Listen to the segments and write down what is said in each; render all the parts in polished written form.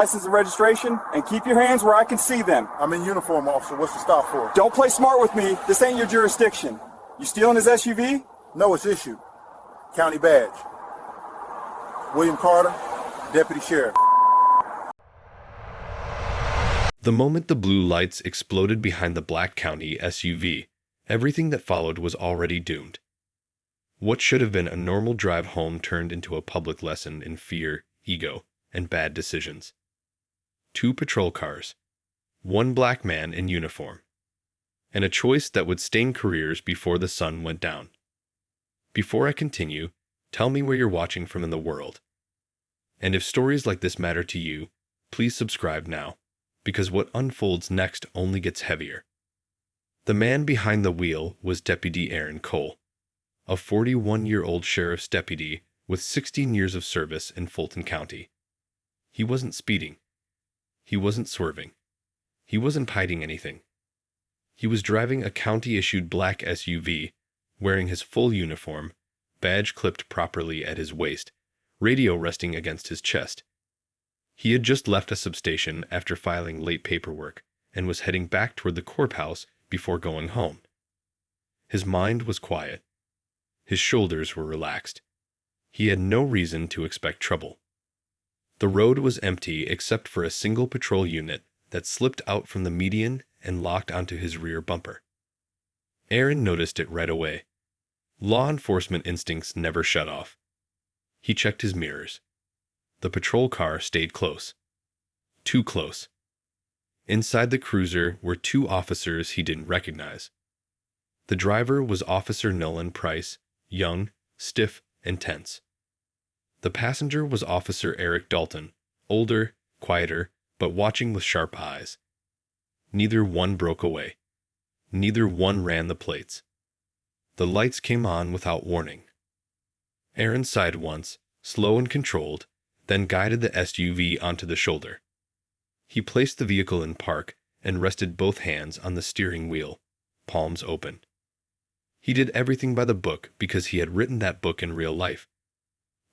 License and registration, and keep your hands where I can see them. I'm in uniform, officer. What's the stop for? Don't play smart with me. This ain't your jurisdiction. You stealing his SUV? No, it's issued. County badge. William Carter, Deputy Sheriff. The moment the blue lights exploded behind the black county SUV, everything that followed was already doomed. What should have been a normal drive home turned into a public lesson in fear, ego, and bad decisions. 2 patrol cars, 1 black man in uniform, and a choice that would stain careers before the sun went down. Before I continue, tell me where you're watching from in the world. And if stories like this matter to you, please subscribe now, because what unfolds next only gets heavier. The man behind the wheel was Deputy Aaron Cole, a 41-year-old sheriff's deputy with 16 years of service in Fulton County. He wasn't speeding. He wasn't swerving. He wasn't hiding anything. He was driving a county-issued black SUV, wearing his full uniform, badge clipped properly at his waist, radio resting against his chest. He had just left a substation after filing late paperwork and was heading back toward the courthouse before going home. His mind was quiet. His shoulders were relaxed. He had no reason to expect trouble. The road was empty except for a single patrol unit that slipped out from the median and locked onto his rear bumper. Aaron noticed it right away. Law enforcement instincts never shut off. He checked his mirrors. The patrol car stayed close. Too close. Inside the cruiser were 2 officers he didn't recognize. The driver was Officer Nolan Price, young, stiff, and tense. The passenger was Officer Eric Dalton, older, quieter, but watching with sharp eyes. Neither one broke away. Neither one ran the plates. The lights came on without warning. Aaron sighed once, slow and controlled, then guided the SUV onto the shoulder. He placed the vehicle in park and rested both hands on the steering wheel, palms open. He did everything by the book because he had written that book in real life.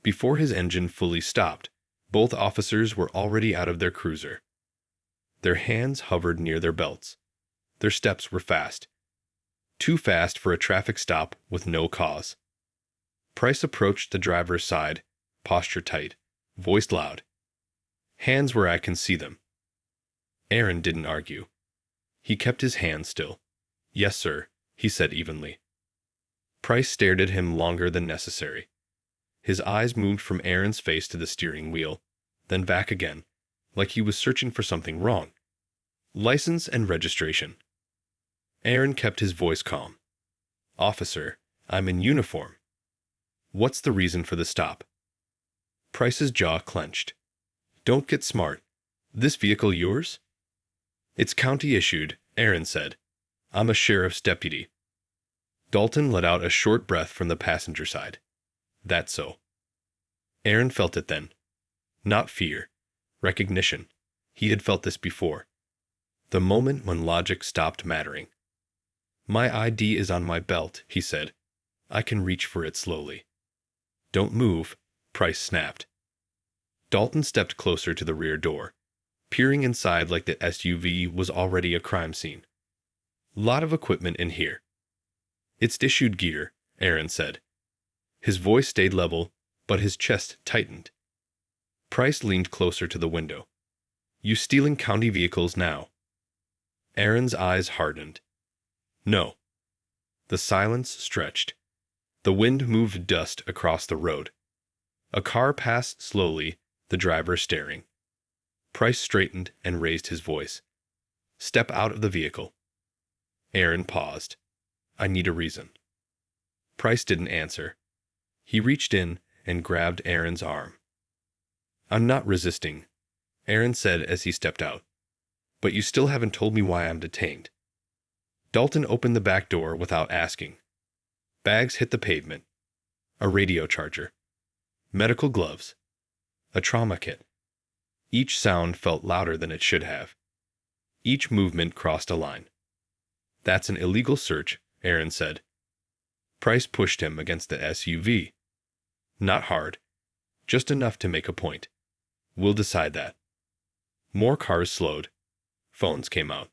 Before his engine fully stopped, both officers were already out of their cruiser. Their hands hovered near their belts. Their steps were fast. Too fast for a traffic stop with no cause. Price approached the driver's side, posture tight, voice loud. Hands where I can see them. Aaron didn't argue. He kept his hands still. Yes, sir, he said evenly. Price stared at him longer than necessary. His eyes moved from Aaron's face to the steering wheel, then back again, like he was searching for something wrong. License and registration. Aaron kept his voice calm. Officer, I'm in uniform. What's the reason for the stop? Price's jaw clenched. Don't get smart. This vehicle yours? It's county issued, Aaron said. I'm a sheriff's deputy. Dalton let out a short breath from the passenger side. That's so. Aaron felt it then. Not fear. Recognition. He had felt this before. The moment when logic stopped mattering. My ID is on my belt, he said. I can reach for it slowly. Don't move, Price snapped. Dalton stepped closer to the rear door, peering inside like the SUV was already a crime scene. Lot of equipment in here. It's issued gear, Aaron said. His voice stayed level, but his chest tightened. Price leaned closer to the window. You stealing county vehicles now? Aaron's eyes hardened. No. The silence stretched. The wind moved dust across the road. A car passed slowly, the driver staring. Price straightened and raised his voice. Step out of the vehicle. Aaron paused. I need a reason. Price didn't answer. He reached in and grabbed Aaron's arm. I'm not resisting, Aaron said as he stepped out. But you still haven't told me why I'm detained. Dalton opened the back door without asking. Bags hit the pavement. A radio charger. Medical gloves. A trauma kit. Each sound felt louder than it should have. Each movement crossed a line. That's an illegal search, Aaron said. Price pushed him against the SUV. Not hard. Just enough to make a point. We'll decide that. More cars slowed. Phones came out.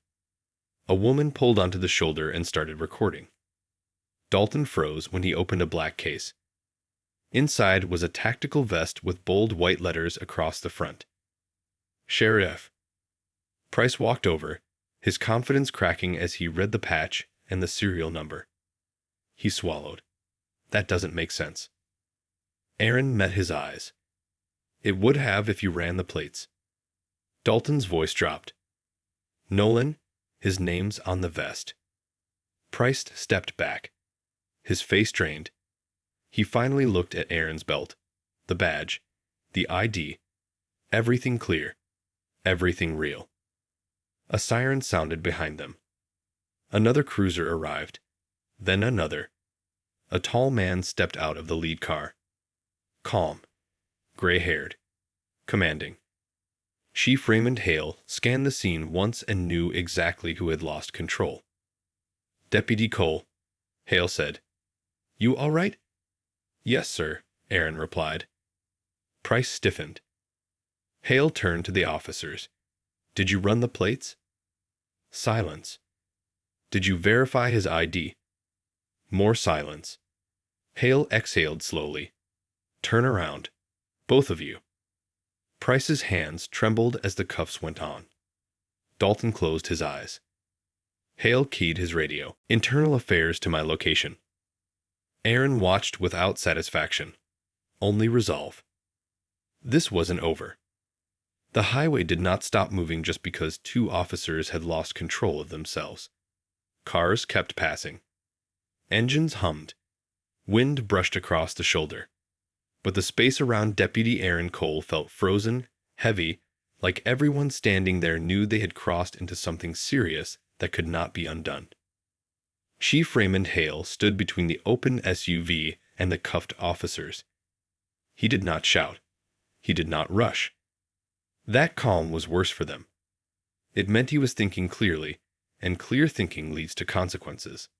A woman pulled onto the shoulder and started recording. Dalton froze when he opened a black case. Inside was a tactical vest with bold white letters across the front. Sheriff. Price walked over, his confidence cracking as he read the patch and the serial number. He swallowed. That doesn't make sense. Aaron met his eyes. It would have if you ran the plates. Dalton's voice dropped. Nolan, his name's on the vest. Price stepped back. His face drained. He finally looked at Aaron's belt, the badge, the ID. Everything clear. Everything real. A siren sounded behind them. Another cruiser arrived. Then another. A tall man stepped out of the lead car. Calm. Gray-haired. Commanding. Chief Raymond Hale scanned the scene once and knew exactly who had lost control. Deputy Cole, Hale said. You all right? Yes, sir, Aaron replied. Price stiffened. Hale turned to the officers. Did you run the plates? Silence. Did you verify his ID? More silence. Hale exhaled slowly. Turn around. Both of you. Price's hands trembled as the cuffs went on. Dalton closed his eyes. Hale keyed his radio. Internal affairs to my location. Aaron watched without satisfaction. Only resolve. This wasn't over. The highway did not stop moving just because two officers had lost control of themselves. Cars kept passing. Engines hummed. Wind brushed across the shoulder. But the space around Deputy Aaron Cole felt frozen, heavy, like everyone standing there knew they had crossed into something serious that could not be undone. Chief Raymond Hale stood between the open SUV and the cuffed officers. He did not shout. He did not rush. That calm was worse for them. It meant he was thinking clearly, and clear thinking leads to consequences.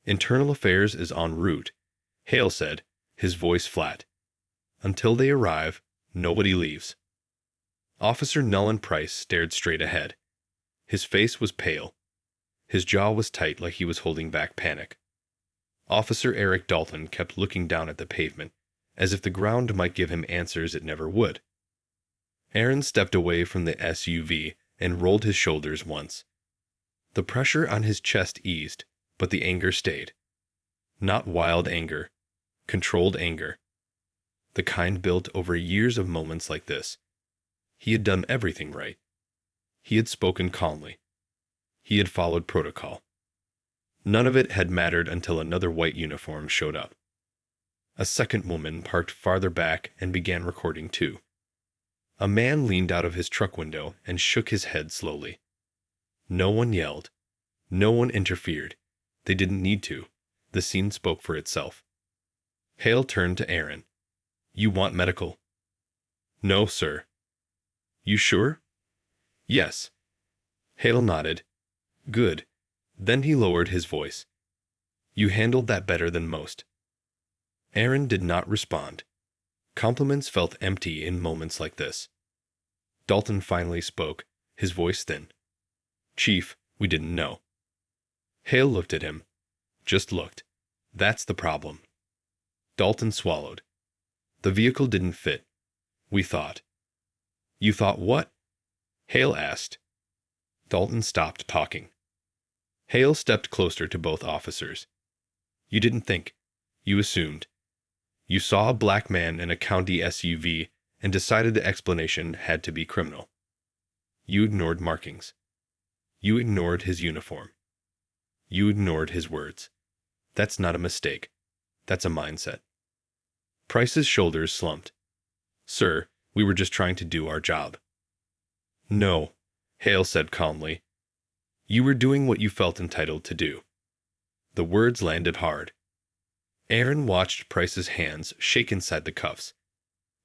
Internal affairs is en route, Hale said, his voice flat. Until they arrive, nobody leaves. Officer Nolan Price stared straight ahead. His face was pale. His jaw was tight like he was holding back panic. Officer Eric Dalton kept looking down at the pavement, as if the ground might give him answers it never would. Aaron stepped away from the SUV and rolled his shoulders once. The pressure on his chest eased, but the anger stayed. Not wild anger. Controlled anger. The kind built over years of moments like this. He had done everything right. He had spoken calmly. He had followed protocol. None of it had mattered until another white uniform showed up. A second woman parked farther back and began recording too. A man leaned out of his truck window and shook his head slowly. No one yelled. No one interfered. They didn't need to. The scene spoke for itself. Hale turned to Aaron. You want medical? No, sir. You sure? Yes. Hale nodded. Good. Then he lowered his voice. You handled that better than most. Aaron did not respond. Compliments felt empty in moments like this. Dalton finally spoke, his voice thin. Chief, we didn't know. Hale looked at him. Just looked. That's the problem. Dalton swallowed. The vehicle didn't fit. We thought. You thought what? Hale asked. Dalton stopped talking. Hale stepped closer to both officers. You didn't think. You assumed. You saw a black man in a county SUV and decided the explanation had to be criminal. You ignored markings. You ignored his uniform. You ignored his words. That's not a mistake. That's a mindset. Price's shoulders slumped. Sir, we were just trying to do our job. No, Hale said calmly. You were doing what you felt entitled to do. The words landed hard. Aaron watched Price's hands shake inside the cuffs.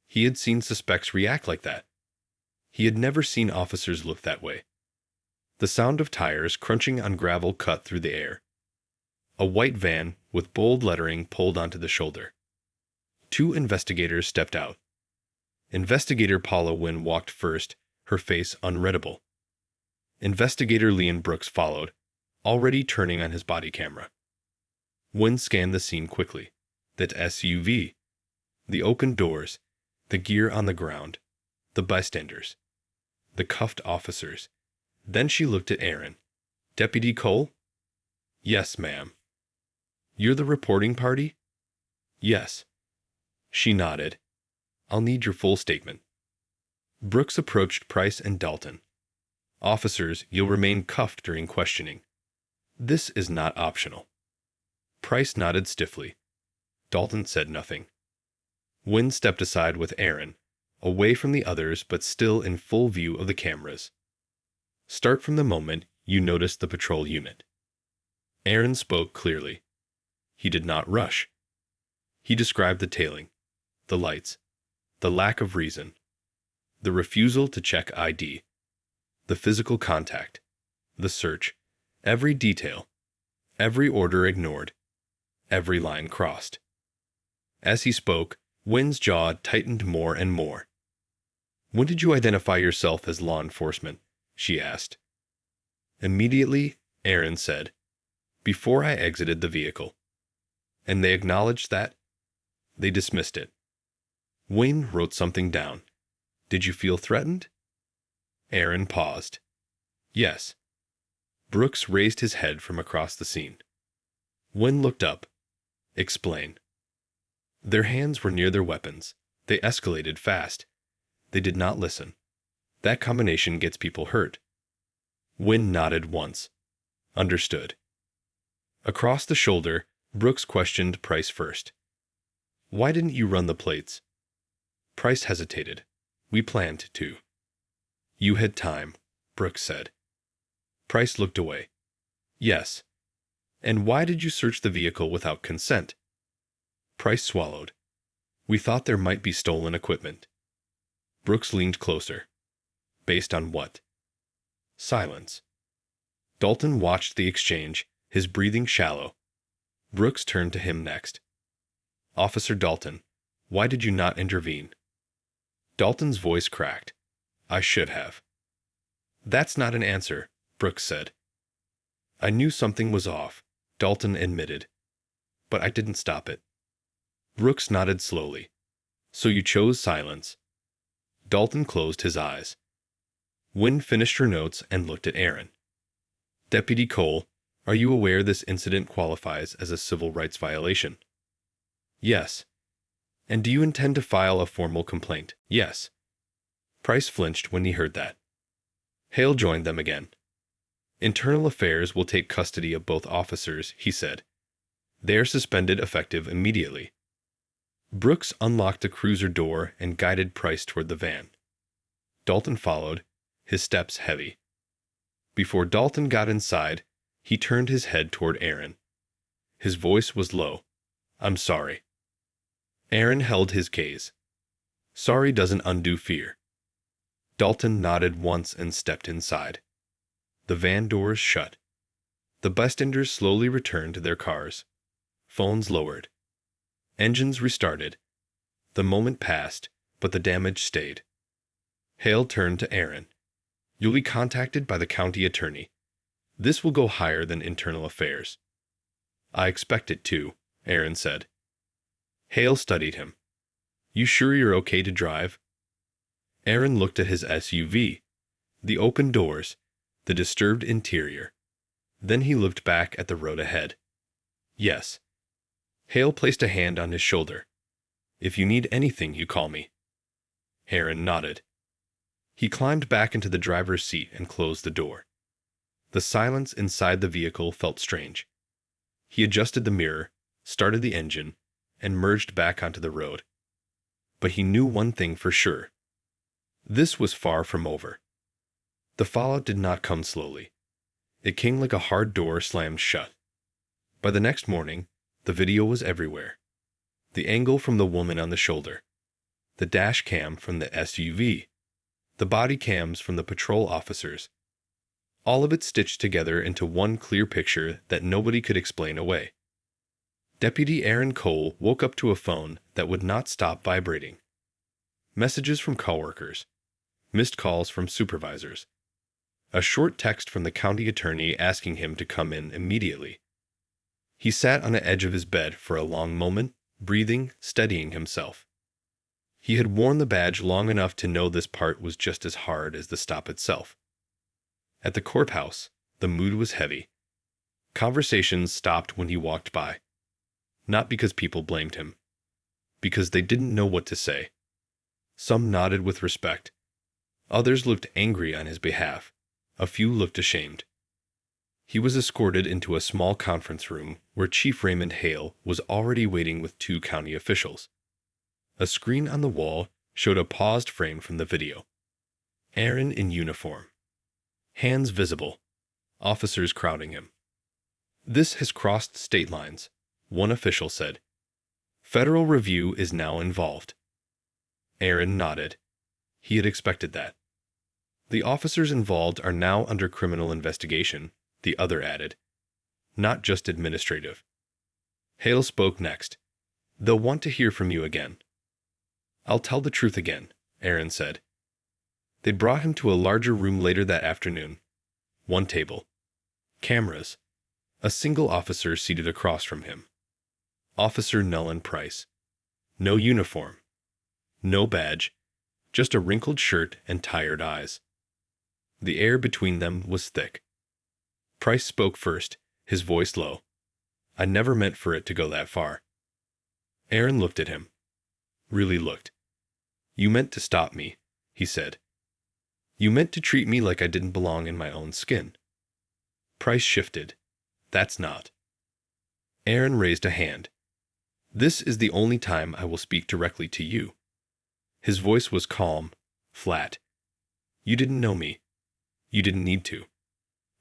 He had seen suspects react like that. He had never seen officers look that way. The sound of tires crunching on gravel cut through the air. A white van with bold lettering pulled onto the shoulder. Two investigators stepped out. Investigator Paula Wynn walked first, her face unreadable. Investigator Leon Brooks followed, already turning on his body camera. Wynn scanned the scene quickly. That SUV, the open doors, the gear on the ground, the bystanders, the cuffed officers. Then she looked at Aaron. Deputy Cole? Yes, ma'am. You're the reporting party? Yes. She nodded. I'll need your full statement. Brooks approached Price and Dalton. Officers, you'll remain cuffed during questioning. This is not optional. Price nodded stiffly. Dalton said nothing. Wynn stepped aside with Aaron, away from the others but still in full view of the cameras. Start from the moment you noticed the patrol unit. Aaron spoke clearly. He did not rush. He described the tailing, the lights, the lack of reason, the refusal to check ID, the physical contact, the search, every detail, every order ignored, every line crossed. As he spoke, Wynn's jaw tightened more and more. When did you identify yourself as law enforcement? She asked. Immediately, Aaron said, before I exited the vehicle. And they acknowledged that? They dismissed it. Wynn wrote something down. Did you feel threatened? Aaron paused. Yes. Brooks raised his head from across the scene. Wynn looked up. Explain. Their hands were near their weapons. They escalated fast. They did not listen. That combination gets people hurt. Wynn nodded once. Understood. Across the shoulder, Brooks questioned Price first. Why didn't you run the plates? Price hesitated. We planned to. You had time, Brooks said. Price looked away. Yes. And why did you search the vehicle without consent? Price swallowed. We thought there might be stolen equipment. Brooks leaned closer. Based on what? Silence. Dalton watched the exchange, his breathing shallow. Brooks turned to him next. Officer Dalton, why did you not intervene? Dalton's voice cracked. I should have. That's not an answer, Brooks said. I knew something was off, Dalton admitted. But I didn't stop it. Brooks nodded slowly. So you chose silence. Dalton closed his eyes. Wynn finished her notes and looked at Aaron. Deputy Cole, are you aware this incident qualifies as a civil rights violation? Yes. And do you intend to file a formal complaint? Yes. Price flinched when he heard that. Hale joined them again. Internal Affairs will take custody of both officers, he said. They are suspended effective immediately. Brooks unlocked the cruiser door and guided Price toward the van. Dalton followed, his steps heavy. Before Dalton got inside, he turned his head toward Aaron. His voice was low. I'm sorry. Aaron held his gaze. Sorry doesn't undo fear. Dalton nodded once and stepped inside. The van doors shut. The bystanders slowly returned to their cars. Phones lowered. Engines restarted. The moment passed, but the damage stayed. Hale turned to Aaron. You'll be contacted by the county attorney. This will go higher than internal affairs. I expect it to, Aaron said. Hale studied him. You sure you're okay to drive? Aaron looked at his SUV, the open doors, the disturbed interior. Then he looked back at the road ahead. Yes. Hale placed a hand on his shoulder. If you need anything, you call me. Aaron nodded. He climbed back into the driver's seat and closed the door. The silence inside the vehicle felt strange. He adjusted the mirror, started the engine, and merged back onto the road. But he knew one thing for sure. This was far from over. The fallout did not come slowly. It came like a hard door slammed shut. By the next morning, the video was everywhere. The angle from the woman on the shoulder, the dash cam from the SUV, the body cams from the patrol officers. All of it stitched together into one clear picture that nobody could explain away. Deputy Aaron Cole woke up to a phone that would not stop vibrating. Messages from coworkers, missed calls from supervisors, a short text from the county attorney asking him to come in immediately. He sat on the edge of his bed for a long moment, breathing, steadying himself. He had worn the badge long enough to know this part was just as hard as the stop itself. At the courthouse, the mood was heavy. Conversations stopped when he walked by. Not because people blamed him, because they didn't know what to say. Some nodded with respect. Others looked angry on his behalf. A few looked ashamed. He was escorted into a small conference room where Chief Raymond Hale was already waiting with 2 county officials. A screen on the wall showed a paused frame from the video. Aaron in uniform. Hands visible. Officers crowding him. "This has crossed state lines," one official said. "Federal review is now involved." Aaron nodded. He had expected that. "The officers involved are now under criminal investigation," the other added. "Not just administrative." Hale spoke next. "They'll want to hear from you again." "I'll tell the truth again," Aaron said. They brought him to a larger room later that afternoon. 1 table. Cameras. A single officer seated across from him. Officer Nolan Price. No uniform. No badge. Just a wrinkled shirt and tired eyes. The air between them was thick. Price spoke first, his voice low. "I never meant for it to go that far." Aaron looked at him. Really looked. "You meant to stop me," he said. "You meant to treat me like I didn't belong in my own skin." Price shifted. "That's not." Aaron raised a hand. "This is the only time I will speak directly to you." His voice was calm, flat. "You didn't know me. You didn't need to.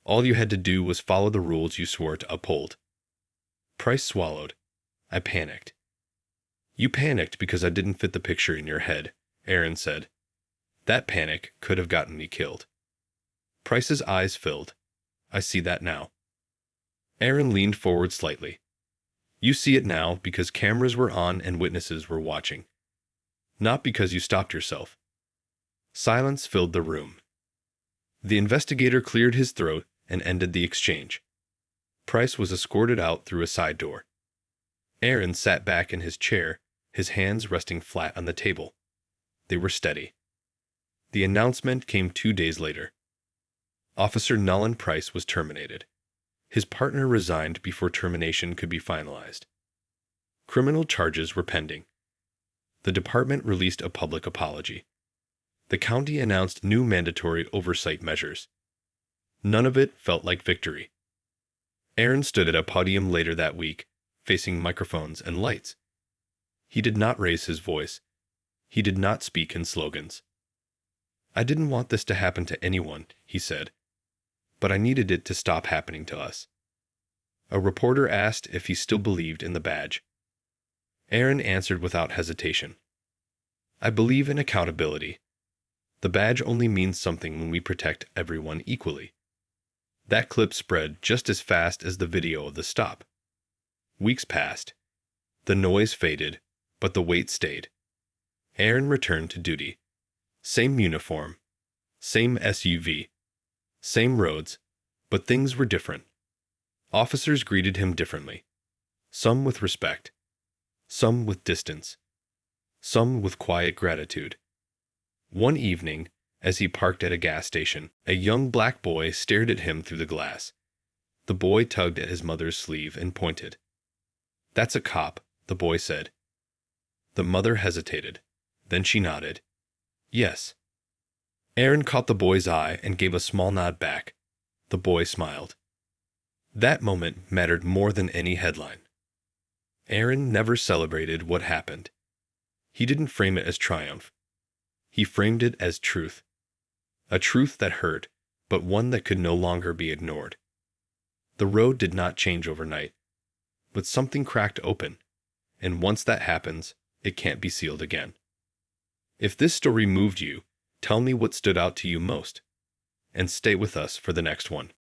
All you had to do was follow the rules you swore to uphold." Price swallowed. "I panicked." "You panicked because I didn't fit the picture in your head," Aaron said. "That panic could have gotten me killed." Price's eyes filled. "I see that now." Aaron leaned forward slightly. "You see it now because cameras were on and witnesses were watching. Not because you stopped yourself." Silence filled the room. The investigator cleared his throat and ended the exchange. Price was escorted out through a side door. Aaron sat back in his chair, his hands resting flat on the table. They were steady. The announcement came 2 days later. Officer Nolan Price was terminated. His partner resigned before termination could be finalized. Criminal charges were pending. The department released a public apology. The county announced new mandatory oversight measures. None of it felt like victory. Aaron stood at a podium later that week, facing microphones and lights. He did not raise his voice. He did not speak in slogans. "I didn't want this to happen to anyone," he said. "But I needed it to stop happening to us." A reporter asked if he still believed in the badge. Aaron answered without hesitation. "I believe in accountability. The badge only means something when we protect everyone equally." That clip spread just as fast as the video of the stop. Weeks passed. The noise faded, but the weight stayed. Aaron returned to duty. Same uniform, same SUV, same roads, but things were different. Officers greeted him differently. Some with respect, some with distance, some with quiet gratitude. One evening, as he parked at a gas station, a young black boy stared at him through the glass. The boy tugged at his mother's sleeve and pointed. "That's a cop," the boy said. The mother hesitated. Then she nodded. "Yes." Aaron caught the boy's eye and gave a small nod back. The boy smiled. That moment mattered more than any headline. Aaron never celebrated what happened. He didn't frame it as triumph. He framed it as truth. A truth that hurt, but one that could no longer be ignored. The road did not change overnight, but something cracked open, and once that happens, it can't be sealed again. If this story moved you, tell me what stood out to you most, and stay with us for the next one.